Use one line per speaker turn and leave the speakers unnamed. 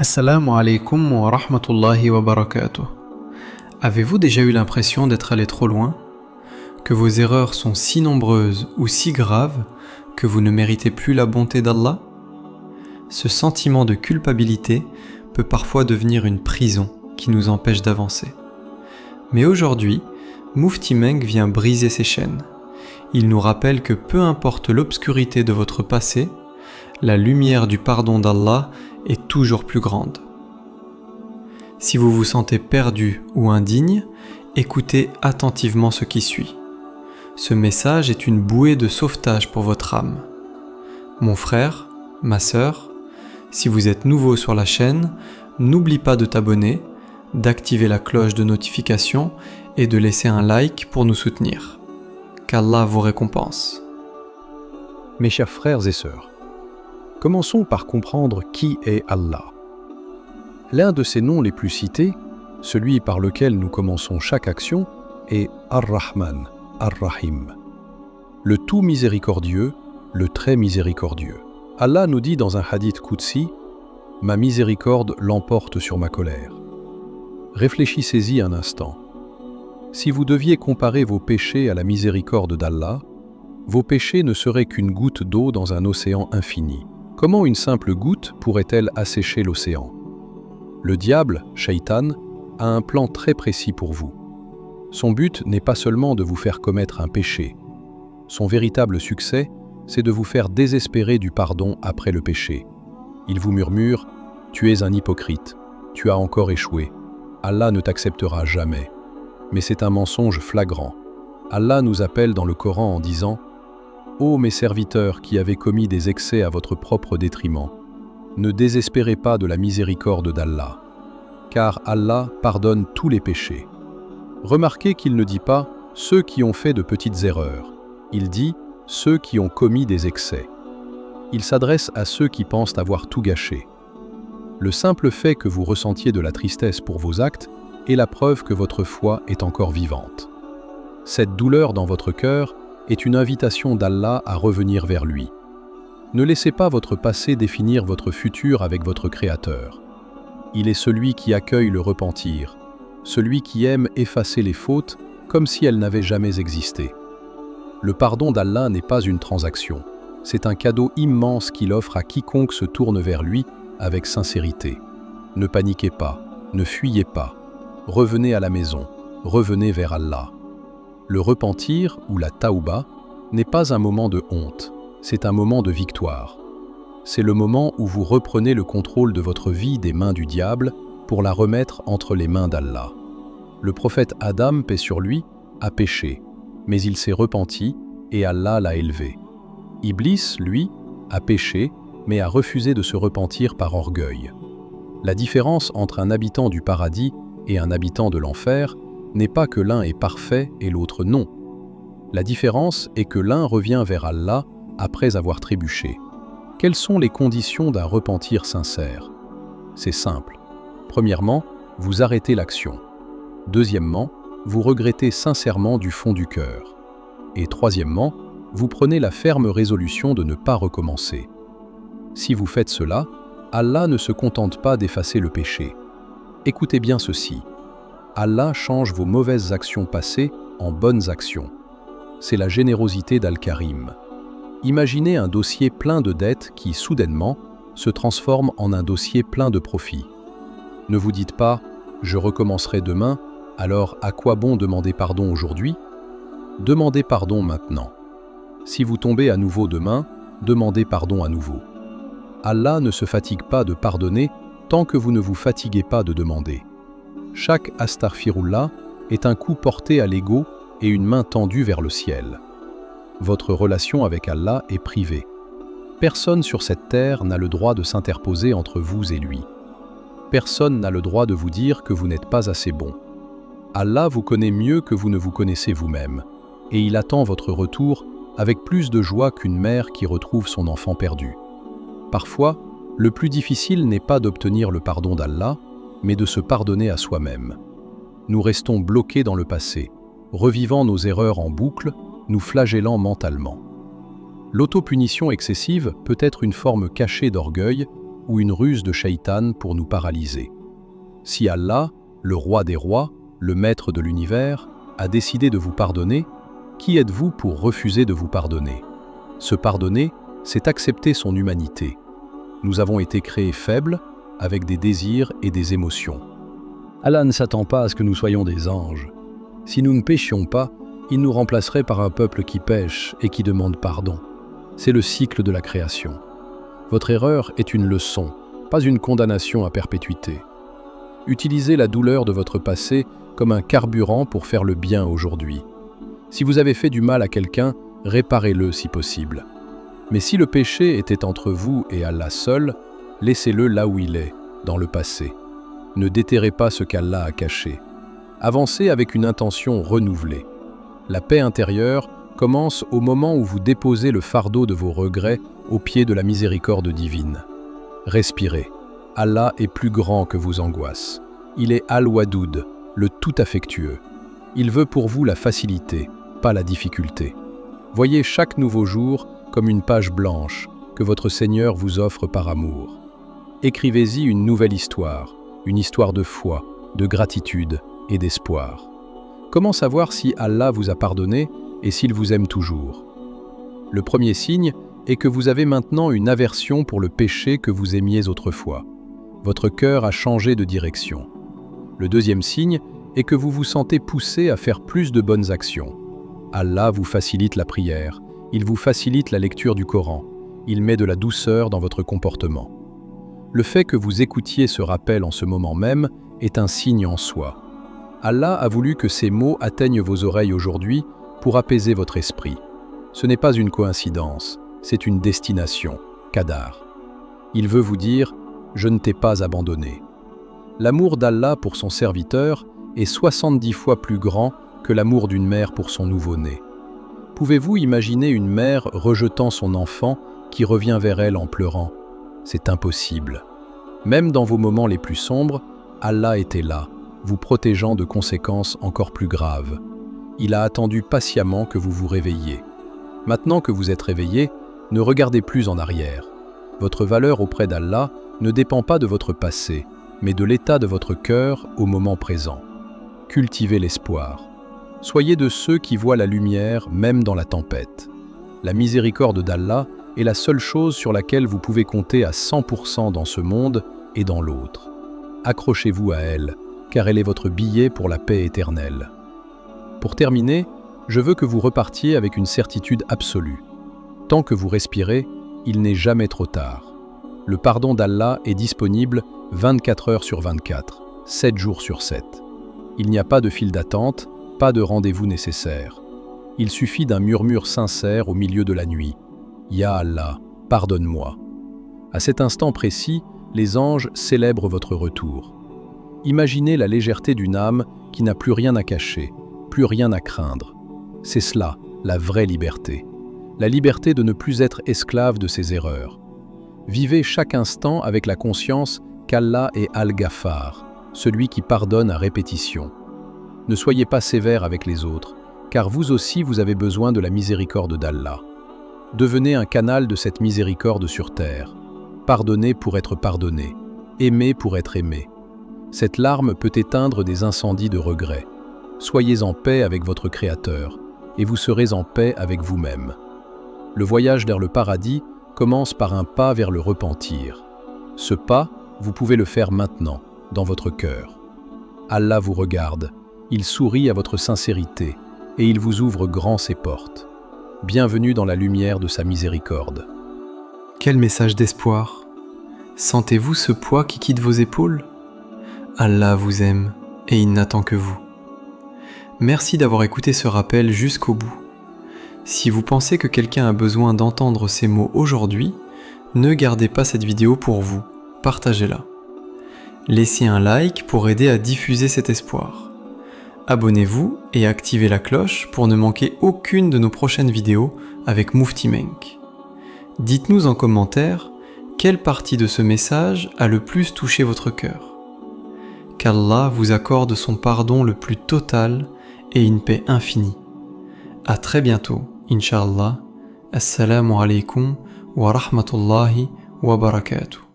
Assalamu alaikum wa rahmatullahi wa barakatuh. Avez-vous déjà eu l'impression d'être allé trop loin? Que vos erreurs sont si nombreuses ou si graves que vous ne méritez plus la bonté d'Allah? Ce sentiment de culpabilité peut parfois devenir une prison qui nous empêche d'avancer. Mais aujourd'hui, Mufti Menk vient briser ces chaînes. Il nous rappelle que peu importe l'obscurité de votre passé, la lumière du pardon d'Allah est toujours plus grande. Si vous vous sentez perdu ou indigne, écoutez attentivement ce qui suit. Ce message est une bouée de sauvetage pour votre âme. Mon frère, ma sœur, si vous êtes nouveau sur la chaîne, n'oublie pas de t'abonner, d'activer la cloche de notification et de laisser un like pour nous soutenir. Qu'Allah vous récompense.
Mes chers frères et sœurs, commençons par comprendre qui est Allah. L'un de ses noms les plus cités, celui par lequel nous commençons chaque action, est Ar-Rahman, Ar-Rahim. Le tout miséricordieux, le très miséricordieux. Allah nous dit dans un hadith Qudsi, « Ma miséricorde l'emporte sur ma colère ». Réfléchissez-y un instant. Si vous deviez comparer vos péchés à la miséricorde d'Allah, vos péchés ne seraient qu'une goutte d'eau dans un océan infini. Comment une simple goutte pourrait-elle assécher l'océan? Le diable, Shaitan, a un plan très précis pour vous. Son but n'est pas seulement de vous faire commettre un péché. Son véritable succès, c'est de vous faire désespérer du pardon après le péché. Il vous murmure « Tu es un hypocrite, tu as encore échoué, Allah ne t'acceptera jamais ». Mais c'est un mensonge flagrant. Allah nous appelle dans le Coran en disant « Ô mes serviteurs qui avez commis des excès à votre propre détriment, ne désespérez pas de la miséricorde d'Allah, car Allah pardonne tous les péchés. » Remarquez qu'il ne dit pas « ceux qui ont fait de petites erreurs », il dit « ceux qui ont commis des excès ». Il s'adresse à ceux qui pensent avoir tout gâché. Le simple fait que vous ressentiez de la tristesse pour vos actes est la preuve que votre foi est encore vivante. Cette douleur dans votre cœur est une invitation d'Allah à revenir vers lui. Ne laissez pas votre passé définir votre futur avec votre Créateur. Il est celui qui accueille le repentir, celui qui aime effacer les fautes comme si elles n'avaient jamais existé. Le pardon d'Allah n'est pas une transaction, c'est un cadeau immense qu'il offre à quiconque se tourne vers lui avec sincérité. Ne paniquez pas, ne fuyez pas, revenez à la maison, revenez vers Allah. Le repentir, ou la taouba, n'est pas un moment de honte, c'est un moment de victoire. C'est le moment où vous reprenez le contrôle de votre vie des mains du diable pour la remettre entre les mains d'Allah. Le prophète Adam, paix sur lui, a péché, mais il s'est repenti et Allah l'a élevé. Iblis, lui, a péché, mais a refusé de se repentir par orgueil. La différence entre un habitant du paradis et un habitant de l'enfer n'est pas que l'un est parfait et l'autre non. La différence est que l'un revient vers Allah après avoir trébuché. Quelles sont les conditions d'un repentir sincère? C'est simple. Premièrement, vous arrêtez l'action. Deuxièmement, vous regrettez sincèrement du fond du cœur. Et troisièmement, vous prenez la ferme résolution de ne pas recommencer. Si vous faites cela, Allah ne se contente pas d'effacer le péché. Écoutez bien ceci. Allah change vos mauvaises actions passées en bonnes actions. C'est la générosité d'Al-Karim. Imaginez un dossier plein de dettes qui, soudainement, se transforme en un dossier plein de profits. Ne vous dites pas « je recommencerai demain, alors à quoi bon demander pardon aujourd'hui ?» Demandez pardon maintenant. Si vous tombez à nouveau demain, demandez pardon à nouveau. Allah ne se fatigue pas de pardonner tant que vous ne vous fatiguez pas de demander. Chaque astaghfirullah est un coup porté à l'ego et une main tendue vers le ciel. Votre relation avec Allah est privée. Personne sur cette terre n'a le droit de s'interposer entre vous et lui. Personne n'a le droit de vous dire que vous n'êtes pas assez bon. Allah vous connaît mieux que vous ne vous connaissez vous-même, et il attend votre retour avec plus de joie qu'une mère qui retrouve son enfant perdu. Parfois, le plus difficile n'est pas d'obtenir le pardon d'Allah, mais de se pardonner à soi-même. Nous restons bloqués dans le passé, revivant nos erreurs en boucle, nous flagellant mentalement. L'autopunition excessive peut être une forme cachée d'orgueil ou une ruse de Shaitan pour nous paralyser. Si Allah, le roi des rois, le maître de l'univers, a décidé de vous pardonner, qui êtes-vous pour refuser de vous pardonner? Se pardonner, c'est accepter son humanité. Nous avons été créés faibles, avec des désirs et des émotions. Allah ne s'attend pas à ce que nous soyons des anges. Si nous ne péchions pas, il nous remplacerait par un peuple qui pêche et qui demande pardon. C'est le cycle de la création. Votre erreur est une leçon, pas une condamnation à perpétuité. Utilisez la douleur de votre passé comme un carburant pour faire le bien aujourd'hui. Si vous avez fait du mal à quelqu'un, réparez-le si possible. Mais si le péché était entre vous et Allah seul, laissez-le là où il est, dans le passé. Ne déterrez pas ce qu'Allah a caché. Avancez avec une intention renouvelée. La paix intérieure commence au moment où vous déposez le fardeau de vos regrets au pied de la miséricorde divine. Respirez. Allah est plus grand que vos angoisses. Il est Al-Wadoud, le tout affectueux. Il veut pour vous la facilité, pas la difficulté. Voyez chaque nouveau jour comme une page blanche que votre Seigneur vous offre par amour. Écrivez-y une nouvelle histoire, une histoire de foi, de gratitude et d'espoir. Comment savoir si Allah vous a pardonné et s'il vous aime toujours? Le premier signe est que vous avez maintenant une aversion pour le péché que vous aimiez autrefois. Votre cœur a changé de direction. Le deuxième signe est que vous vous sentez poussé à faire plus de bonnes actions. Allah vous facilite la prière, il vous facilite la lecture du Coran, il met de la douceur dans votre comportement. Le fait que vous écoutiez ce rappel en ce moment même est un signe en soi. Allah a voulu que ces mots atteignent vos oreilles aujourd'hui pour apaiser votre esprit. Ce n'est pas une coïncidence, c'est une destination, Qadar. Il veut vous dire « Je ne t'ai pas abandonné ». L'amour d'Allah pour son serviteur est 70 fois plus grand que l'amour d'une mère pour son nouveau-né. Pouvez-vous imaginer une mère rejetant son enfant qui revient vers elle en pleurant? C'est impossible. Même dans vos moments les plus sombres, Allah était là, vous protégeant de conséquences encore plus graves. Il a attendu patiemment que vous vous réveilliez. Maintenant que vous êtes réveillé, ne regardez plus en arrière. Votre valeur auprès d'Allah ne dépend pas de votre passé, mais de l'état de votre cœur au moment présent. Cultivez l'espoir. Soyez de ceux qui voient la lumière même dans la tempête. La miséricorde d'Allah est la seule chose sur laquelle vous pouvez compter à 100% dans ce monde et dans l'autre. Accrochez-vous à elle, car elle est votre billet pour la paix éternelle. Pour terminer, je veux que vous repartiez avec une certitude absolue. Tant que vous respirez, il n'est jamais trop tard. Le pardon d'Allah est disponible 24 heures sur 24, 7 jours sur 7. Il n'y a pas de file d'attente, pas de rendez-vous nécessaire. Il suffit d'un murmure sincère au milieu de la nuit. « Ya Allah, pardonne-moi ». À cet instant précis, les anges célèbrent votre retour. Imaginez la légèreté d'une âme qui n'a plus rien à cacher, plus rien à craindre. C'est cela, la vraie liberté. La liberté de ne plus être esclave de ses erreurs. Vivez chaque instant avec la conscience qu'Allah est Al-Ghaffar, celui qui pardonne à répétition. Ne soyez pas sévère avec les autres, car vous aussi vous avez besoin de la miséricorde d'Allah. Devenez un canal de cette miséricorde sur terre. Pardonnez pour être pardonné, aimez pour être aimé. Cette larme peut éteindre des incendies de regret. Soyez en paix avec votre Créateur, et vous serez en paix avec vous-même. Le voyage vers le paradis commence par un pas vers le repentir. Ce pas, vous pouvez le faire maintenant, dans votre cœur. Allah vous regarde, il sourit à votre sincérité, et il vous ouvre grand ses portes. Bienvenue dans la lumière de sa miséricorde.
Quel message d'espoir! Sentez-vous ce poids qui quitte vos épaules? Allah vous aime et il n'attend que vous. Merci d'avoir écouté ce rappel jusqu'au bout. Si vous pensez que quelqu'un a besoin d'entendre ces mots aujourd'hui, ne gardez pas cette vidéo pour vous, partagez-la. Laissez un like pour aider à diffuser cet espoir. Abonnez-vous et activez la cloche pour ne manquer aucune de nos prochaines vidéos avec Mufti Menk. Dites-nous en commentaire quelle partie de ce message a le plus touché votre cœur. Qu'Allah vous accorde son pardon le plus total et une paix infinie. À très bientôt, Inch'Allah. Assalamu alaikum wa rahmatullahi wa barakatuh.